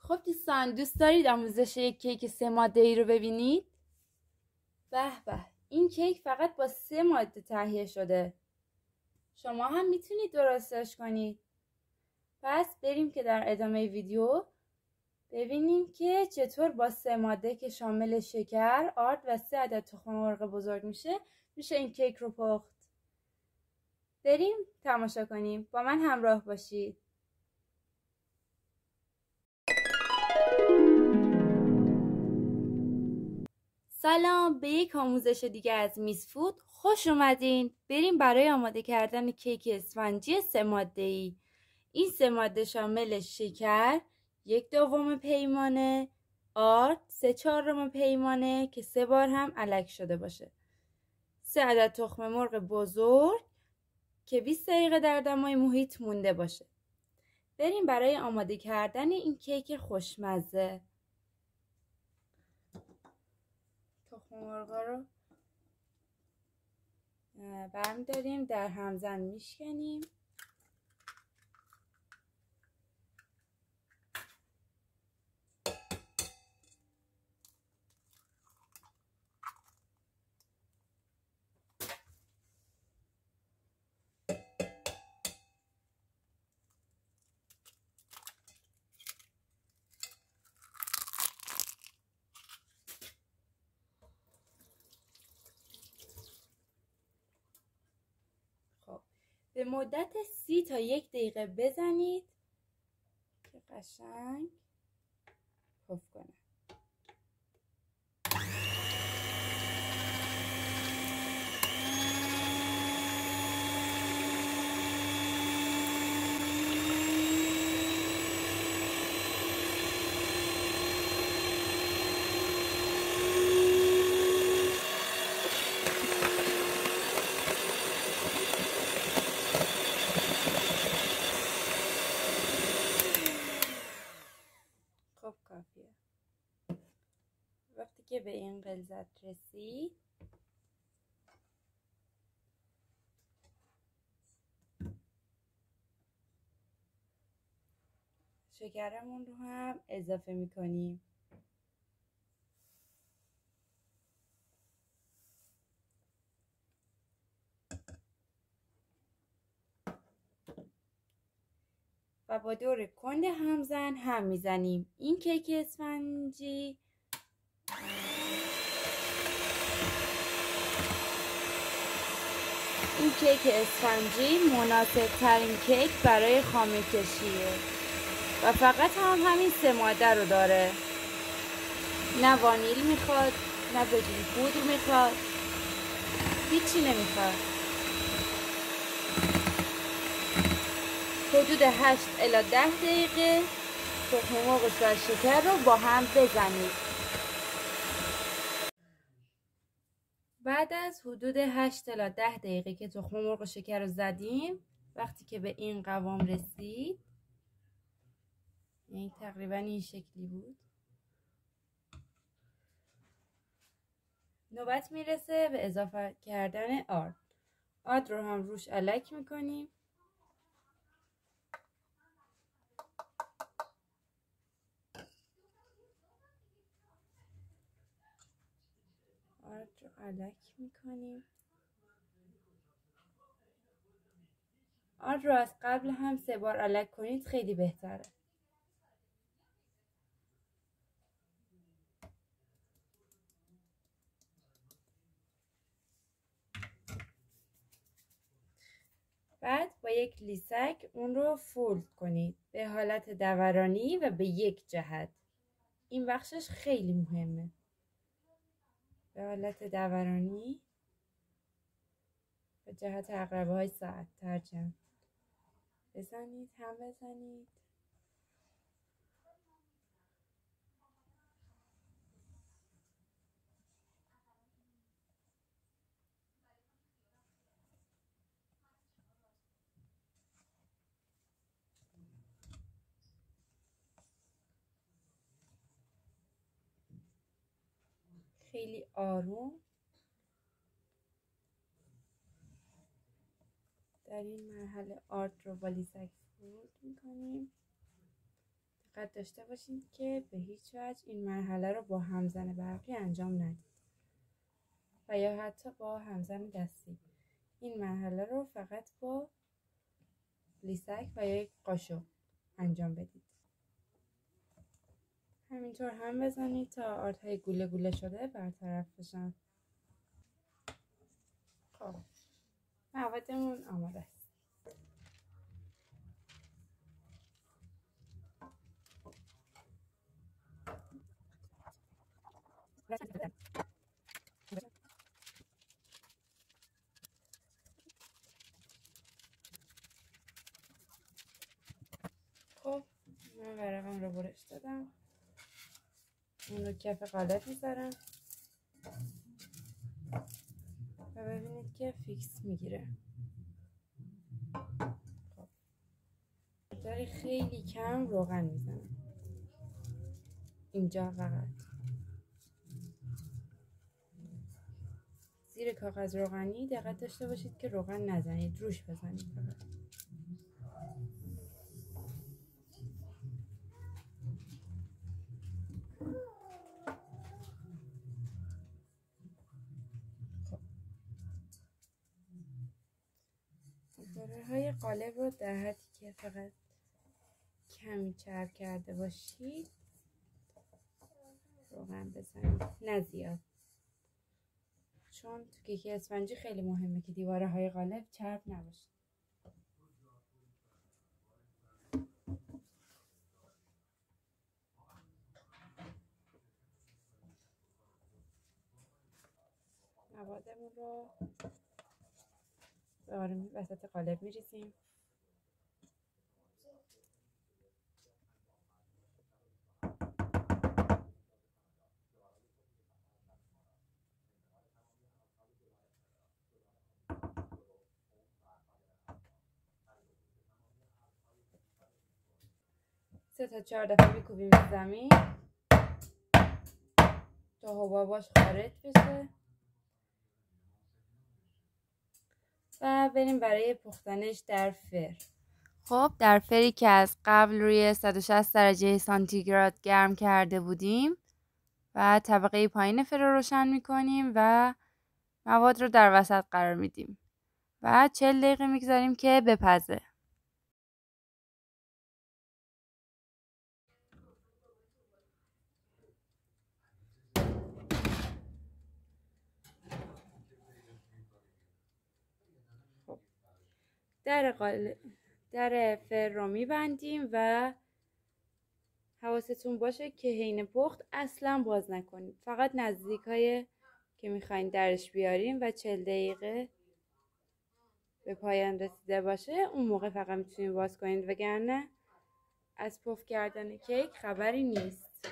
خب دوستان، دوست دارید آموزش یک کیک 3 ماده‌ای رو ببینید؟ به به، این کیک فقط با 3 ماده تهیه شده. شما هم میتونید درستش کنید. پس بریم که در ادامه ویدیو ببینیم که چطور با 3 ماده که شامل شکر، آرد و 3 عدد تخم مرغ بزرگ میشه این کیک رو پخت. بریم تماشا کنیم. با من همراه باشید. سلام، به یک آموزش دیگه از میس فود خوش اومدین. بریم برای آماده کردن کیک اسفنجی 3 ماده‌ای. این 3 ماده شامل شکر، 1/2 پیمانه، آرد 3/4 پیمانه که 3 بار هم الک شده باشه، 3 عدد تخم مرغ بزرگ که 20 دقیقه در دمای محیط مونده باشه. بریم برای آماده کردن این کیک خوشمزه. تخم مرغا رو برمی‌داریم، در همزن میشکنیم. به مدت 30 تا 1 دقیقه بزنید که قشنگ پف کنه. خب کافیه. وقتی که به این غلظت رسید شکرمون رو هم اضافه میکنیم. و با دور کند همزن هم میزنیم. این کیک اسفنجی مناسب ترین کیک برای خامه کشیه و فقط همین 3 ماده رو داره. نه وانیل میخواد، نه بیکینگ پودر میخواد، هیچی نمیخواد. حدود 8 الی 10 دقیقه تخم مرغ و شکر رو با هم بزنید. بعد از حدود 8 الی 10 دقیقه که تخم مرغ و شکر رو زدیم، وقتی که به این قوام رسید، یعنی تقریبا این شکلی بود، نوبت میرسه به اضافه کردن آرد. آرد رو هم روش الک میکنیم. آرد رو الک میکنیم. آرد رو از قبل هم 3 بار الک کنید، خیلی بهتره. بعد با یک لیسک اون رو فولد کنید به حالت دورانی و به یک جهت. این بخشش خیلی مهمه. به حالت دورانی به جهت عقربه های ساعت ترجم بزنید، هم بزنید. خیلی آروم در این مرحله آرد رو با لیسک فولد میکنیم. دقت داشته باشید که به هیچ وجه این مرحله رو با همزن برقی انجام ندید و یا حتی با همزن دستی. این مرحله رو فقط با لیسک و یا یک قاشق انجام بدید. همینطور هم بزنید تا آردهای گوله گوله شده برطرف بشن. خب موادمون آماده است. خب من ورقم رو برش دادم، اون رو کف قالب میذارم و ببینید که فیکس میگیره. خب داری خیلی کم روغن میزنم اینجا، فقط زیر کاغذ روغنی دقت داشته باشید که روغن نزنید، روش بزنید فقط. های قالب رو در حدی که فقط کمی چرب کرده باشید روغن بزنید، نه زیاد، چون تو کیک اسفنجی خیلی مهمه که دیواره های قالب چرب نباشه. موادمون رو به آرومی وسط قالب میریزیم. سه تا 4 دفعه میکوبیم زمین تا حباباش خارج بشه و بریم برای پختنش در فر. خب در فری که از قبل روی 160 درجه سانتیگراد گرم کرده بودیم و طبقه پایین فر رو روشن میکنیم و مواد رو در وسط قرار میدیم و 40 دقیقه میگذاریم که بپزه. خب در فر رو میبندیم و حواستون باشه که حین پخت اصلا باز نکنید، فقط نزدیکای که میخواین درش بیاریم و 40 دقیقه به پایان رسیده باشه اون موقع فقط میتونید باز کنید، وگرنه از پف کردن کیک خبری نیست.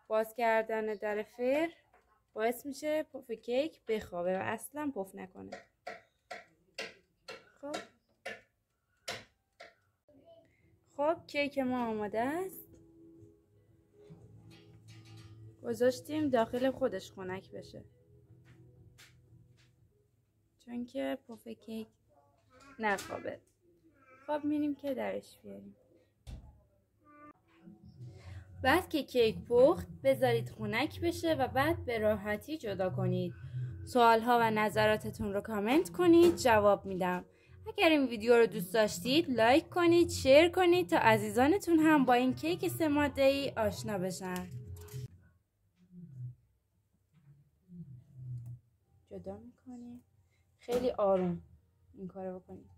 باز کردن در فر باعث میشه پف کیک بخوابه و اصلا پف نکنه. خب کیک ما آماده است. گذاشتیم داخل خودش خنک بشه چون که پف کیک نخوابه. خب میریم که درش بیاریم. بعد که کیک پخت بذارید خنک بشه و بعد به راحتی جدا کنید. سوالها و نظراتتون رو کامنت کنید، جواب میدم. اگر این ویدیو رو دوست داشتید لایک کنید، شیر کنید تا عزیزانتون هم با این کیک 3 ماده‌ای آشنا بشن. جدا میکنید، خیلی آروم این کارو بکنید.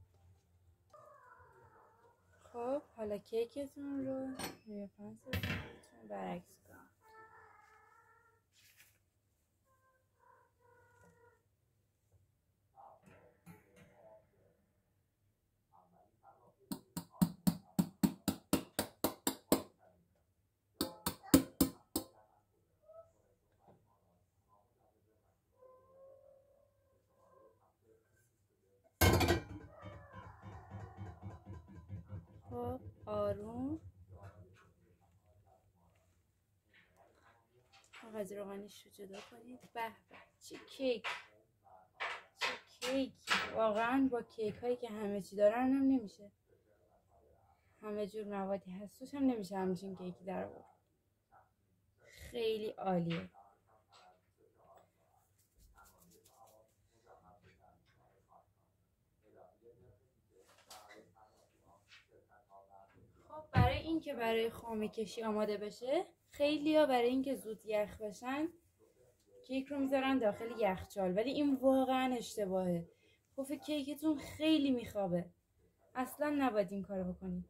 خب حالا کیکتون رو روی پنسلتون برعکس کنید. خب آروم کاغذ روغنیش رو جدا کنید. به به چه کیک، چه کیک! واقعا با کیک هایی که همه چی دارن هم نمیشه. همه جور موادی هست توش، هم نمیشه همچین کیکی در آورد. خیلی عالیه. خب برای اینکه برای خامه کشی آماده بشه، خیلی‌ها برای اینکه زود یخ بشن کیک رو میذارن داخل یخچال، ولی این واقعا اشتباهه. پف کیکتون خیلی میخوابه، اصلا نباید این کارو بکنید.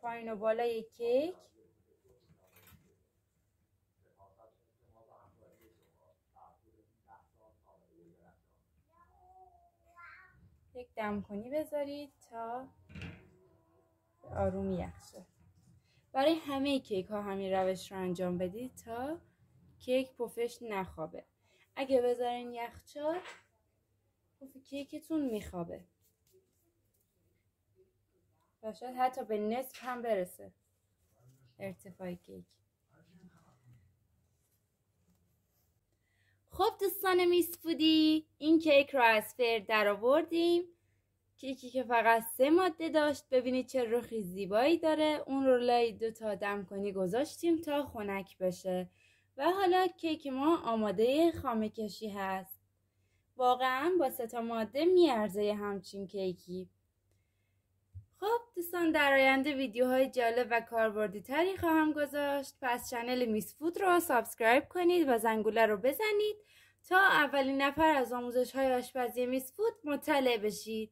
پایین و بالای کیک یک دمکنی بذارید تا آروم یخ شه. برای همه کیک ها همین روش رو انجام بدید تا کیک پفش نخوابه. اگه بذارین یخچال پف کیکتون میخوابه و شاید حتی به نصف هم برسه ارتفاع کیک. خب دوستان میس فودی، این کیک رو از فرن در آوردیم. کیکی که فقط 3 ماده داشت. ببینید چه رخی زیبایی داره. اون رو لای 2 تا دمکنی گذاشتیم تا خنک بشه و حالا کیک ما آماده خامه کشی هست. واقعا با 3 تا ماده میارزه همچین کیکی. خب دوستان، در آینده ویدیوهای جالب و کاربردی تری خواهم گذاشت، پس چنل میس فود رو سابسکرایب کنید و زنگوله رو بزنید تا اولین نفر از آموزش های آشپزی میس فود مطلع بشید.